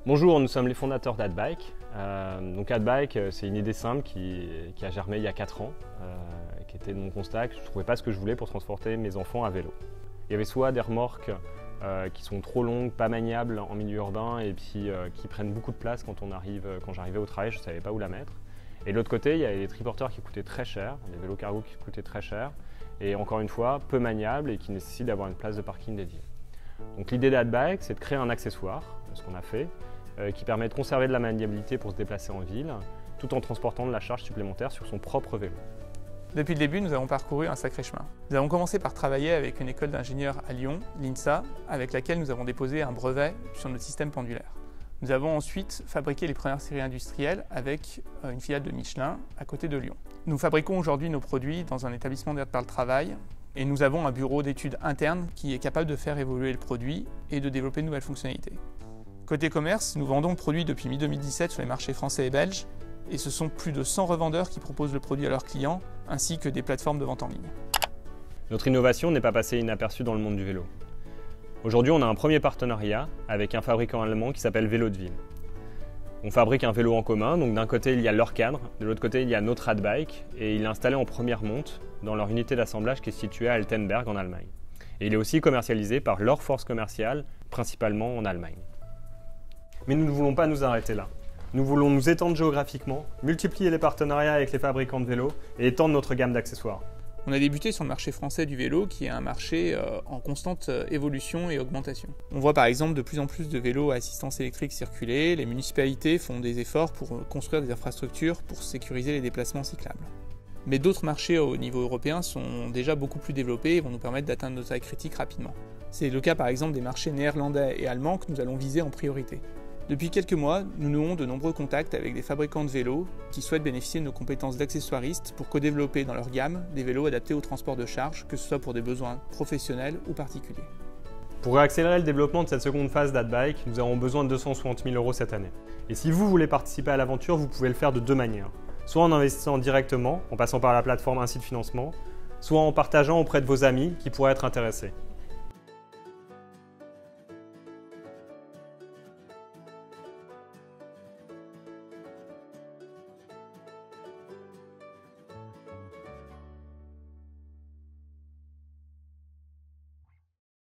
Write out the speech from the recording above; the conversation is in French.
Bonjour, nous sommes les fondateurs d'Adbike. Donc Adbike, c'est une idée simple qui a germé il y a 4 ans, qui était de mon constat que je ne trouvais pas ce que je voulais pour transporter mes enfants à vélo. Il y avait soit des remorques qui sont trop longues, pas maniables en milieu urbain et puis qui prennent beaucoup de place quand j'arrivais au travail, je ne savais pas où la mettre. Et de l'autre côté, il y avait les triporteurs qui coûtaient très cher, les vélos cargo qui coûtaient très cher et encore une fois, peu maniables et qui nécessitent d'avoir une place de parking dédiée. Donc l'idée d'Adbike, c'est de créer un accessoire, ce qu'on a fait, qui permet de conserver de la maniabilité pour se déplacer en ville, tout en transportant de la charge supplémentaire sur son propre vélo. Depuis le début, nous avons parcouru un sacré chemin. Nous avons commencé par travailler avec une école d'ingénieurs à Lyon, l'INSA, avec laquelle nous avons déposé un brevet sur notre système pendulaire. Nous avons ensuite fabriqué les premières séries industrielles avec une filiale de Michelin à côté de Lyon. Nous fabriquons aujourd'hui nos produits dans un établissement d'aide par le travail et nous avons un bureau d'études interne qui est capable de faire évoluer le produit et de développer de nouvelles fonctionnalités. Côté commerce, nous vendons le produit depuis mi-2017 sur les marchés français et belges et ce sont plus de 100 revendeurs qui proposent le produit à leurs clients ainsi que des plateformes de vente en ligne. Notre innovation n'est pas passée inaperçue dans le monde du vélo. Aujourd'hui, on a un premier partenariat avec un fabricant allemand qui s'appelle Vélo de Ville. On fabrique un vélo en commun, donc d'un côté il y a leur cadre, de l'autre côté il y a notre Adbike et il est installé en première monte dans leur unité d'assemblage qui est située à Altenberg en Allemagne. Et il est aussi commercialisé par leur force commerciale, principalement en Allemagne. Mais nous ne voulons pas nous arrêter là. Nous voulons nous étendre géographiquement, multiplier les partenariats avec les fabricants de vélos et étendre notre gamme d'accessoires. On a débuté sur le marché français du vélo qui est un marché en constante évolution et augmentation. On voit par exemple de plus en plus de vélos à assistance électrique circuler, les municipalités font des efforts pour construire des infrastructures pour sécuriser les déplacements cyclables. Mais d'autres marchés au niveau européen sont déjà beaucoup plus développés et vont nous permettre d'atteindre nos tailles critiques rapidement. C'est le cas par exemple des marchés néerlandais et allemands que nous allons viser en priorité. Depuis quelques mois, nous nouons de nombreux contacts avec des fabricants de vélos qui souhaitent bénéficier de nos compétences d'accessoiristes pour co-développer dans leur gamme des vélos adaptés au transport de charge, que ce soit pour des besoins professionnels ou particuliers. Pour accélérer le développement de cette seconde phase d'Adbike, nous avons besoin de 260 000 € cette année. Et si vous voulez participer à l'aventure, vous pouvez le faire de deux manières. Soit en investissant directement, en passant par la plateforme Ainsi de financement, soit en partageant auprès de vos amis qui pourraient être intéressés.